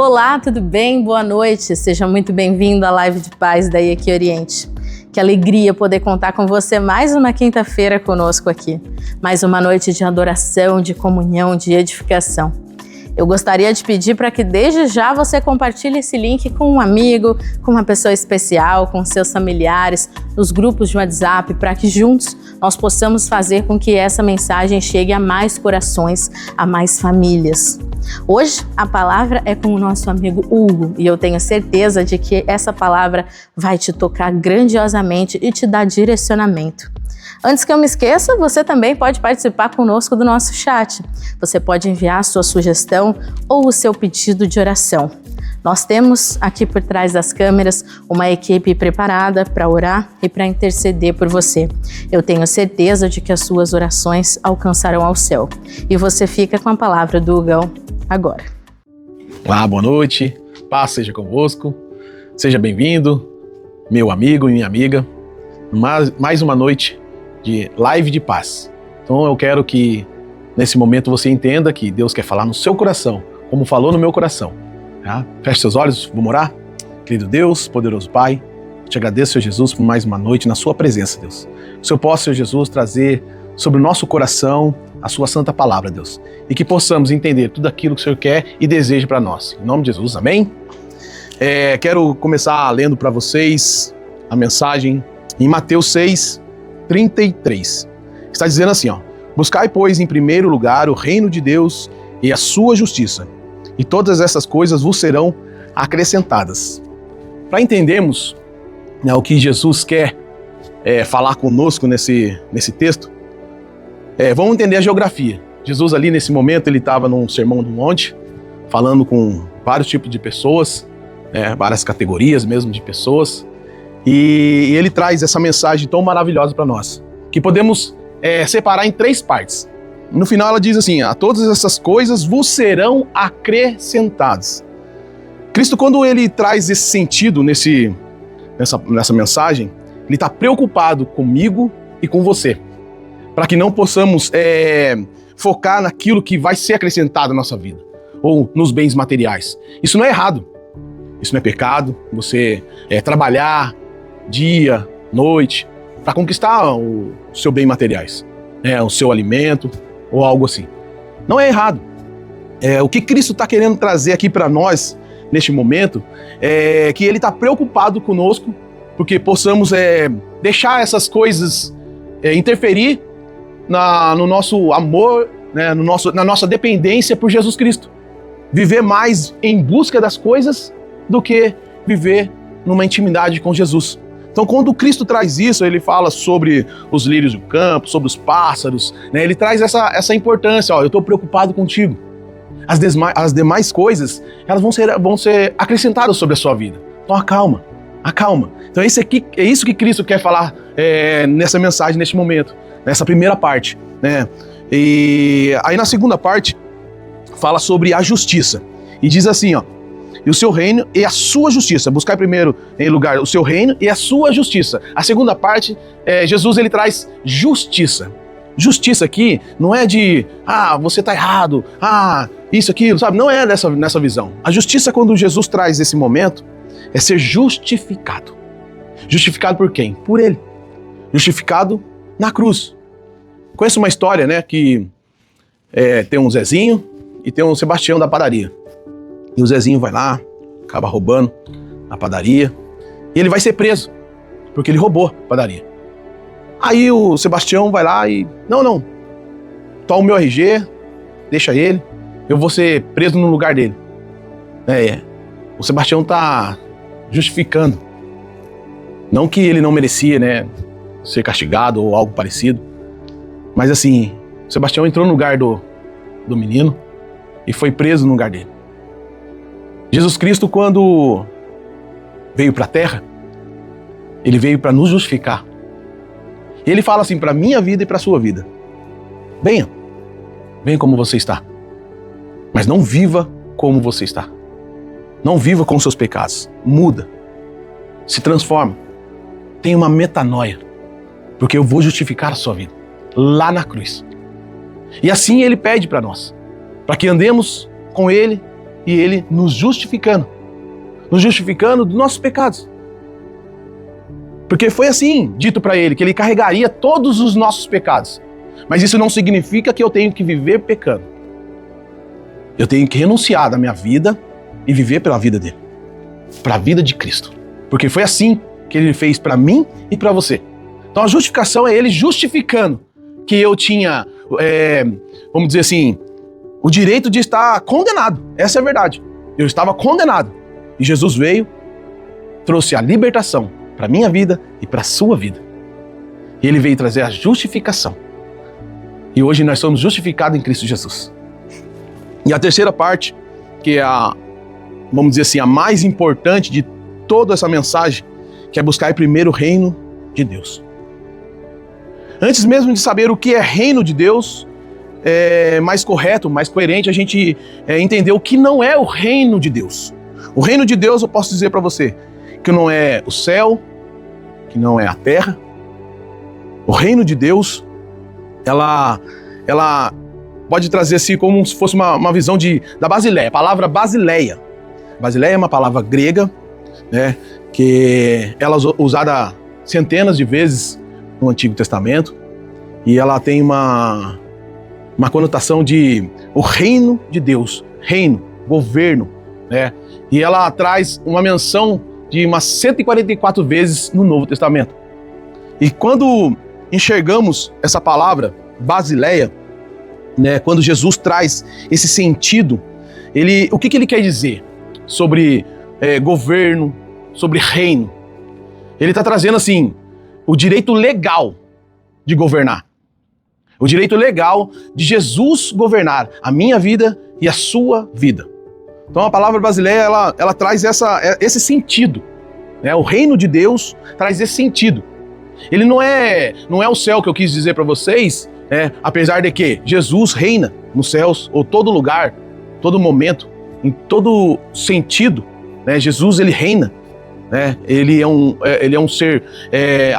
Olá, tudo bem? Boa noite. Seja muito bem-vindo à Live de Paz da IEQ Oriente. Que alegria poder contar com você mais uma quinta-feira conosco aqui. Mais uma noite de adoração, de comunhão, de edificação. Eu gostaria de pedir para que desde já você compartilhe esse link com um amigo, com uma pessoa especial, com seus familiares, nos grupos de WhatsApp, para que juntos nós possamos fazer com que essa mensagem chegue a mais corações, a mais famílias. Hoje a palavra é com o nosso amigo Hugo e eu tenho certeza de que essa palavra vai te tocar grandiosamente e te dar direcionamento. Antes que eu me esqueça, você também pode participar conosco do nosso chat. Você pode enviar a sua sugestão ou o seu pedido de oração. Nós temos aqui por trás das câmeras uma equipe preparada para orar e para interceder por você. Eu tenho certeza de que as suas orações alcançarão ao céu. E você fica com a palavra do Hugão agora. Olá, boa noite. Paz seja convosco. Seja bem-vindo, meu amigo e minha amiga. Mais uma noite de live de paz. Então eu quero que nesse momento você entenda que Deus quer falar no seu coração, como falou no meu coração. Tá? Feche seus olhos, vamos orar. Querido Deus, poderoso Pai, te agradeço, Senhor Jesus, por mais uma noite na sua presença, Deus. Que o Senhor possa, Senhor Jesus, trazer sobre o nosso coração a sua santa palavra, Deus. E que possamos entender tudo aquilo que o Senhor quer e deseja para nós. Em nome de Jesus, amém? Quero começar lendo para vocês a mensagem em Mateus 6:33. Está dizendo assim, ó: buscai, pois, em primeiro lugar o reino de Deus e a sua justiça, e todas essas coisas vos serão acrescentadas. Para entendermos o que Jesus quer falar conosco nesse texto, vamos entender a geografia. Jesus ali nesse momento, ele estava num sermão do monte, falando com vários tipos de pessoas, várias categorias mesmo de pessoas, e ele traz essa mensagem tão maravilhosa para nós, que podemos separar em 3 partes. No final ela diz assim: a todas essas coisas vos serão acrescentadas. Cristo, quando ele traz esse sentido nessa mensagem, ele está preocupado comigo e com você, para que não possamos focar naquilo que vai ser acrescentado na nossa vida, ou nos bens materiais. Isso não é errado, isso não é pecado, você trabalhar dia, noite, para conquistar o seu bem materiais, o seu alimento ou algo assim. Não é errado. O que Cristo está querendo trazer aqui para nós neste momento é que Ele está preocupado conosco, porque possamos deixar essas coisas interferir no nosso amor, na nossa dependência por Jesus Cristo. Viver mais em busca das coisas do que viver numa intimidade com Jesus. Então, quando Cristo traz isso, ele fala sobre os lírios do campo, sobre os pássaros, ele traz essa importância. Eu estou preocupado contigo. As demais coisas, elas vão ser acrescentadas sobre a sua vida. Então, acalma. Então, é isso que Cristo quer falar nessa mensagem, neste momento, nessa primeira parte. E aí, na segunda parte, fala sobre a justiça. E diz assim, e o seu reino e a sua justiça. Buscar primeiro em lugar o seu reino e a sua justiça. A segunda parte, Jesus ele traz justiça. Justiça aqui não é de, você está errado, isso, aquilo, sabe? Não é nessa visão. A justiça, quando Jesus traz esse momento, é ser justificado. Justificado por quem? Por Ele. Justificado na cruz. Conheço uma história, que tem um Zezinho e tem um Sebastião da padaria. E o Zezinho vai lá, acaba roubando a padaria, e ele vai ser preso, porque ele roubou a padaria. Aí o Sebastião vai lá e, não, toma o meu RG, deixa ele, eu vou ser preso no lugar dele. O Sebastião tá justificando. Não que ele não merecia, ser castigado ou algo parecido, mas assim, o Sebastião entrou no lugar do menino e foi preso no lugar dele. Jesus Cristo, quando veio para a terra, ele veio para nos justificar. E ele fala assim para a minha vida e para a sua vida: venha como você está, mas não viva como você está. Não viva com seus pecados. Muda, se transforma, tenha uma metanoia, porque eu vou justificar a sua vida lá na cruz. E assim ele pede para nós, para que andemos com ele e ele nos justificando dos nossos pecados. Porque foi assim dito para ele, que ele carregaria todos os nossos pecados. Mas isso não significa que eu tenho que viver pecando. Eu tenho que renunciar da minha vida e viver pela vida dele, para a vida de Cristo. Porque foi assim que ele fez para mim e para você. Então a justificação é ele justificando que eu tinha, vamos dizer assim, o direito de estar condenado. Essa é a verdade. Eu estava condenado. E Jesus veio, trouxe a libertação para a minha vida e para a sua vida. E ele veio trazer a justificação. E hoje nós somos justificados em Cristo Jesus. E a terceira parte, que é vamos dizer assim, a mais importante de toda essa mensagem, que é buscar primeiro o reino de Deus. Antes mesmo de saber o que é reino de Deus, é mais correto, mais coerente a gente entender o que não é o reino de Deus. O reino de Deus, eu posso dizer para você, que não é o céu, que não é a terra. O reino de Deus, ela pode trazer assim como se fosse uma visão da Basileia, a palavra Basileia. Basileia é uma palavra grega, né, que ela é usada centenas de vezes no Antigo Testamento, e ela tem uma conotação de o reino de Deus, reino, governo, né? E ela traz uma menção de umas 144 vezes no Novo Testamento. E quando enxergamos essa palavra, Basileia, né, quando Jesus traz esse sentido, o que ele quer dizer sobre governo, sobre reino? Ele está trazendo assim, o direito legal de governar. O direito legal de Jesus governar a minha vida e a sua vida. Então a palavra Basileia, ela traz esse sentido, né? O reino de Deus traz esse sentido. Ele não é o céu que eu quis dizer para vocês, apesar de que Jesus reina nos céus, ou todo lugar, todo momento, em todo sentido, né? Jesus, ele reina, né? Ele é um ser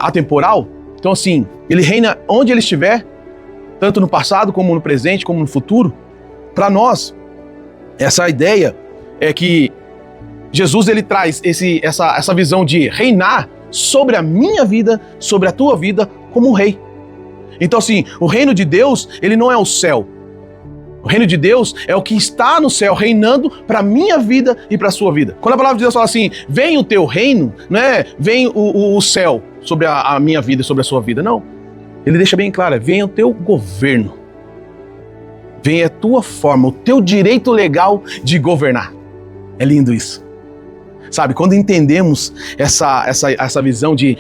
atemporal. Então assim, ele reina onde ele estiver, tanto no passado, como no presente, como no futuro. Para nós, essa ideia é que Jesus, ele traz essa visão de reinar sobre a minha vida, sobre a tua vida, como um rei. Então assim, o reino de Deus, ele não é o céu. O reino de Deus é o que está no céu, reinando para a minha vida e para a sua vida. Quando a palavra de Deus fala assim, vem o teu reino, não é vem o céu sobre a minha vida e sobre a sua vida, não. Ele deixa bem claro, vem o teu governo. Vem a tua forma, o teu direito legal de governar. É lindo isso. Sabe, quando entendemos essa visão de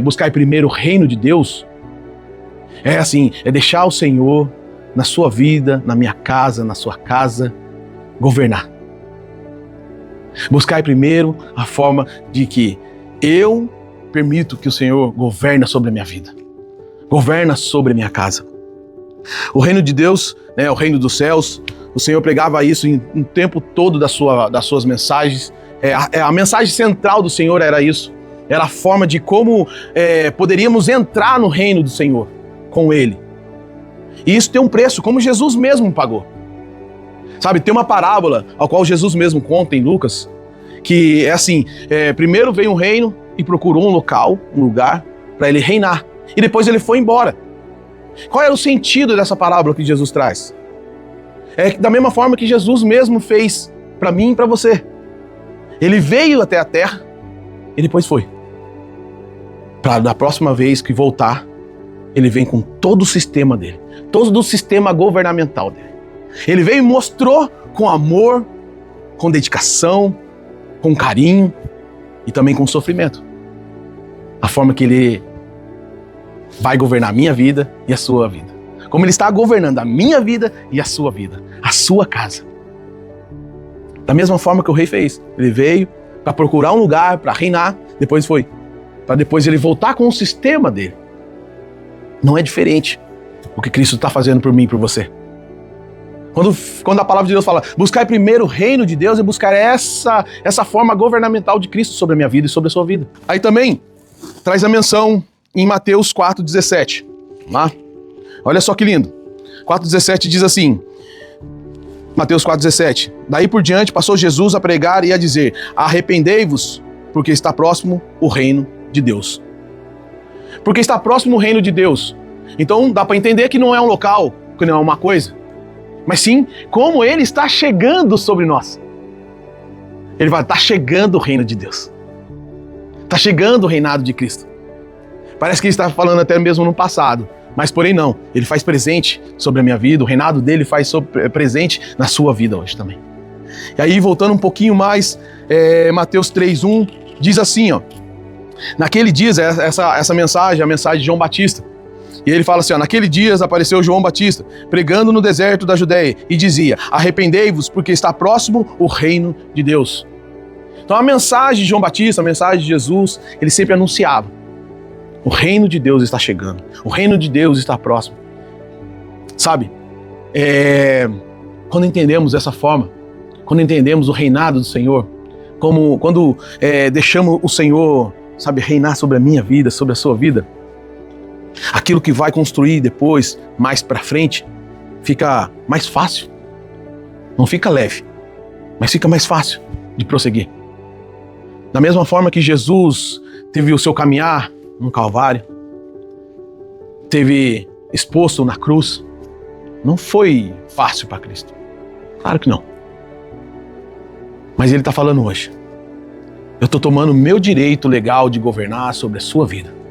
buscar primeiro o reino de Deus, é assim, é deixar o Senhor na sua vida, na minha casa, na sua casa, governar. Buscar primeiro a forma de que eu permito que o Senhor governe sobre a minha vida, governa sobre a minha casa. O reino de Deus, o reino dos céus, o Senhor pregava isso em um tempo todo das suas mensagens. A mensagem central do Senhor era isso. Era a forma de como poderíamos entrar no reino do Senhor com Ele. E isso tem um preço, como Jesus mesmo pagou. Sabe, tem uma parábola ao qual Jesus mesmo conta em Lucas, que é assim, primeiro veio um reino e procurou um lugar para ele reinar. E depois ele foi embora. Qual era o sentido dessa parábola que Jesus traz? É da mesma forma que Jesus mesmo fez para mim e para você. Ele veio até a terra e depois foi. Para da próxima vez que voltar, ele vem com todo o sistema dele, todo o sistema governamental dele. Ele veio e mostrou com amor, com dedicação, com carinho e também com sofrimento. A forma que ele vai governar a minha vida e a sua vida. Como ele está governando a minha vida e a sua vida, a sua casa. Da mesma forma que o rei fez. Ele veio para procurar um lugar, para reinar, depois foi. Para depois ele voltar com o sistema dele. Não é diferente o que Cristo está fazendo por mim e por você. Quando a palavra de Deus fala, buscar primeiro o reino de Deus e buscar essa forma governamental de Cristo sobre a minha vida e sobre a sua vida. Aí também traz a menção em Mateus 4,17. Olha só que lindo. 4,17 diz assim, Mateus 4,17. Daí por diante passou Jesus a pregar e a dizer: arrependei-vos, porque está próximo o reino de Deus. Porque está próximo o reino de Deus. Então dá para entender que não é um local, que não é uma coisa, mas sim como ele está chegando sobre nós. Ele vai estar chegando o reino de Deus. Está chegando o reinado de Cristo. Parece que ele está falando até mesmo no passado, mas porém não. Ele faz presente sobre a minha vida, o reinado dele faz presente na sua vida hoje também. E aí, voltando um pouquinho mais, Mateus 3,1 diz assim, ó. Naquele dia, essa mensagem, a mensagem de João Batista. E ele fala assim, ó, naquele dia apareceu João Batista, pregando no deserto da Judéia, e dizia: arrependei-vos, porque está próximo o reino de Deus. Então a mensagem de João Batista, a mensagem de Jesus, ele sempre anunciava: o reino de Deus está chegando, o reino de Deus está próximo. Sabe, quando entendemos dessa forma, quando entendemos o reinado do Senhor, quando deixamos o Senhor, sabe, reinar sobre a minha vida, sobre a sua vida, aquilo que vai construir depois, mais para frente, fica mais fácil. Não fica leve, mas fica mais fácil de prosseguir. Da mesma forma que Jesus teve o seu caminhar no Calvário, teve exposto na cruz, não foi fácil para Cristo. Claro que não. Mas Ele está falando hoje: eu estou tomando o meu direito legal de governar sobre a sua vida.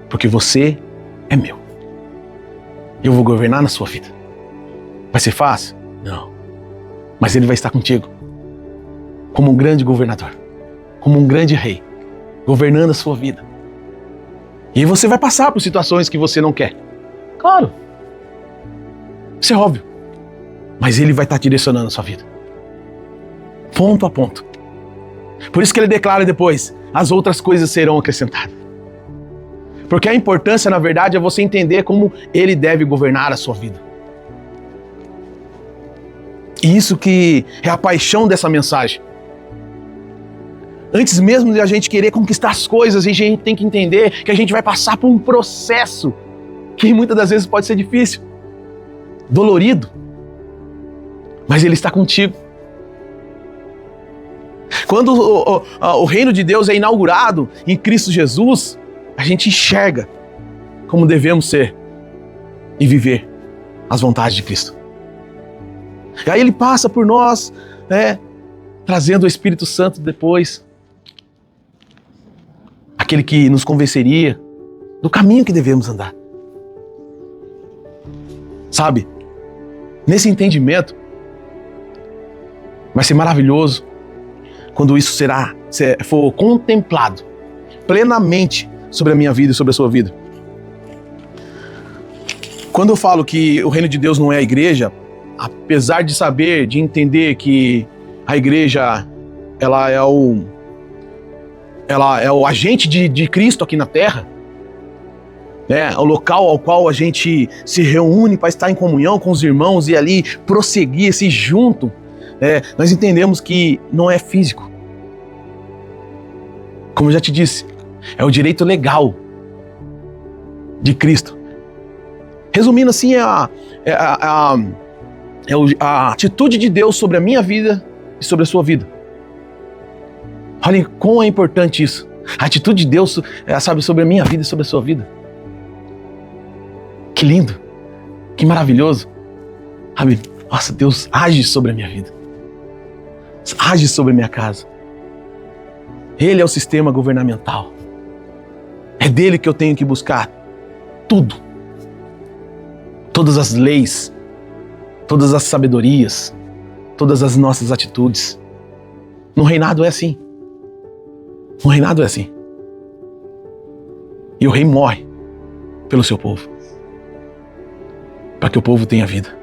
Porque você é meu. Eu vou governar na sua vida. Vai ser fácil? Não. Mas Ele vai estar contigo. Como um grande governador. Como um grande rei. Governando a sua vida. E aí você vai passar por situações que você não quer. Claro. Isso é óbvio. Mas Ele vai estar direcionando a sua vida. Ponto a ponto. Por isso que Ele declara depois: as outras coisas serão acrescentadas. Porque a importância, na verdade, é você entender como Ele deve governar a sua vida. E isso que é a paixão dessa mensagem. Antes mesmo de a gente querer conquistar as coisas, a gente tem que entender que a gente vai passar por um processo que muitas das vezes pode ser difícil, dolorido, mas Ele está contigo. Quando o reino de Deus é inaugurado em Cristo Jesus, a gente enxerga como devemos ser e viver as vontades de Cristo. E aí Ele passa por nós, trazendo o Espírito Santo depois, aquele que nos convenceria do caminho que devemos andar. Sabe, nesse entendimento, vai ser maravilhoso quando isso for contemplado plenamente sobre a minha vida e sobre a sua vida. Quando eu falo que o reino de Deus não é a igreja, apesar de saber, de entender que a igreja ela é o agente de Cristo aqui na Terra, o local ao qual a gente se reúne para estar em comunhão com os irmãos e ali prosseguir, se junto, nós entendemos que não é físico. Como eu já te disse, é o direito legal de Cristo. Resumindo assim, a atitude de Deus sobre a minha vida e sobre a sua vida. Olhem como é importante isso. A atitude de Deus, sobre a minha vida e sobre a sua vida. Que lindo, que maravilhoso. Nossa, Deus age sobre a minha vida. Age sobre a minha casa. Ele é o sistema governamental. É dele que eu tenho que buscar tudo. Todas as leis, todas as sabedorias, todas as nossas atitudes. No reinado é assim. No reinado é assim. E o rei morre pelo seu povo, para que o povo tenha vida.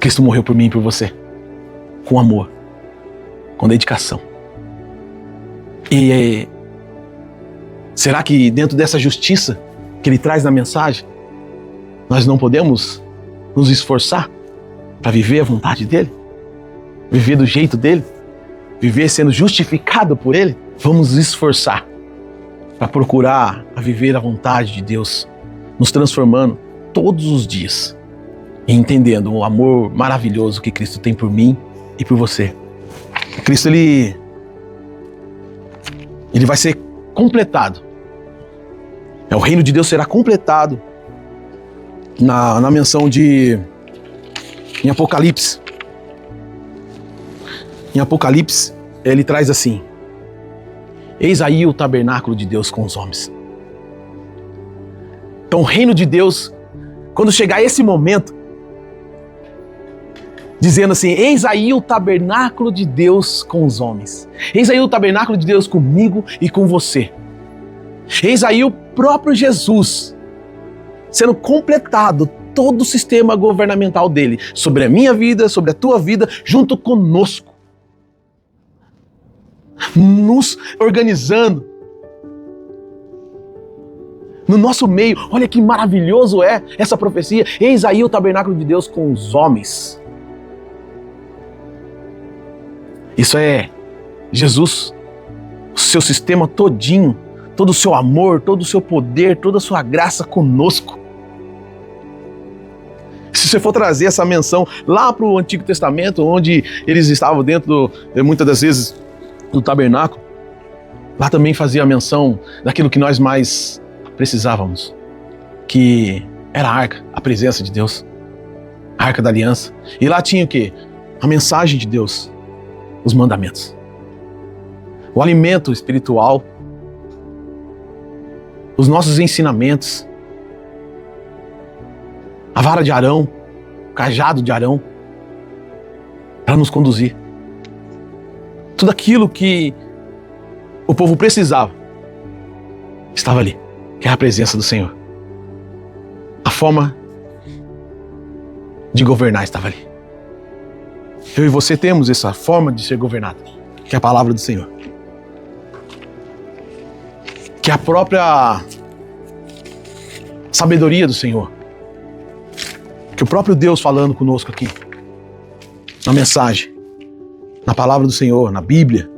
Cristo morreu por mim e por você, com amor, com dedicação. E será que dentro dessa justiça que Ele traz na mensagem, nós não podemos nos esforçar para viver a vontade dEle? Viver do jeito dEle? Viver sendo justificado por Ele? Vamos nos esforçar para procurar a viver a vontade de Deus, nos transformando todos os dias e entendendo o amor maravilhoso que Cristo tem por mim e por você. Cristo, ele vai ser completado. O reino de Deus será completado na menção em Apocalipse. Em Apocalipse, ele traz assim: eis aí o tabernáculo de Deus com os homens. Então o reino de Deus, quando chegar esse momento, dizendo assim: eis aí o tabernáculo de Deus com os homens. Eis aí o tabernáculo de Deus comigo e com você. Eis aí o próprio Jesus sendo completado, todo o sistema governamental dele, sobre a minha vida, sobre a tua vida, junto conosco. Nos organizando. No nosso meio. Olha que maravilhoso é essa profecia. Eis aí o tabernáculo de Deus com os homens. Isso é Jesus, o seu sistema todinho, todo o seu amor, todo o seu poder, toda a sua graça conosco. Se você for trazer essa menção lá para o Antigo Testamento, onde eles estavam dentro, muitas das vezes, do tabernáculo, lá também fazia menção daquilo que nós mais precisávamos, que era a arca, a presença de Deus, a arca da aliança. E lá tinha o quê? A mensagem de Deus, os mandamentos, o alimento espiritual, os nossos ensinamentos, a vara de Arão, o cajado de Arão, para nos conduzir. Tudo aquilo que o povo precisava estava ali, que é a presença do Senhor. A forma de governar estava ali. Eu e você temos essa forma de ser governado, que é a palavra do Senhor. Que é a própria sabedoria do Senhor. Que o próprio Deus falando conosco aqui, na mensagem, na palavra do Senhor, na Bíblia.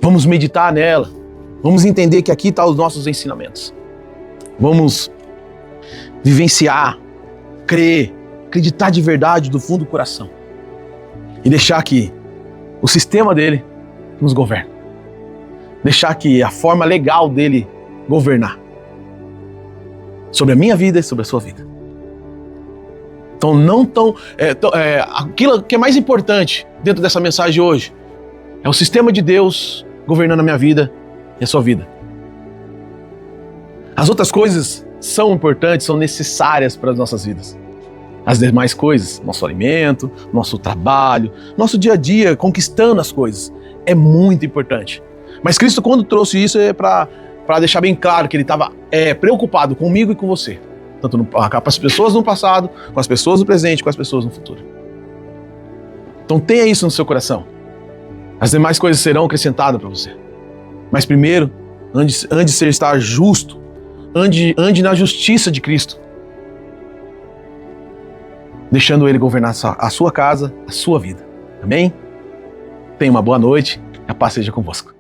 Vamos meditar nela. Vamos entender que aqui estão os nossos ensinamentos. Vamos vivenciar, crer, acreditar de verdade do fundo do coração. E deixar que o sistema dele nos governe. Deixar que a forma legal dele governar sobre a minha vida e sobre a sua vida. Então aquilo que é mais importante dentro dessa mensagem de hoje é o sistema de Deus governando a minha vida e a sua vida. As outras coisas são importantes, são necessárias para as nossas vidas. As demais coisas, nosso alimento, nosso trabalho, nosso dia a dia, conquistando as coisas, é muito importante. Mas Cristo, quando trouxe isso, é para deixar bem claro que ele estava preocupado comigo e com você. Tanto com as pessoas no passado, com as pessoas no presente, com as pessoas no futuro. Então tenha isso no seu coração. As demais coisas serão acrescentadas para você. Mas primeiro, antes de estar justo, ande na justiça de Cristo. Deixando Ele governar a sua casa, a sua vida. Amém? Tenha uma boa noite. A paz seja convosco.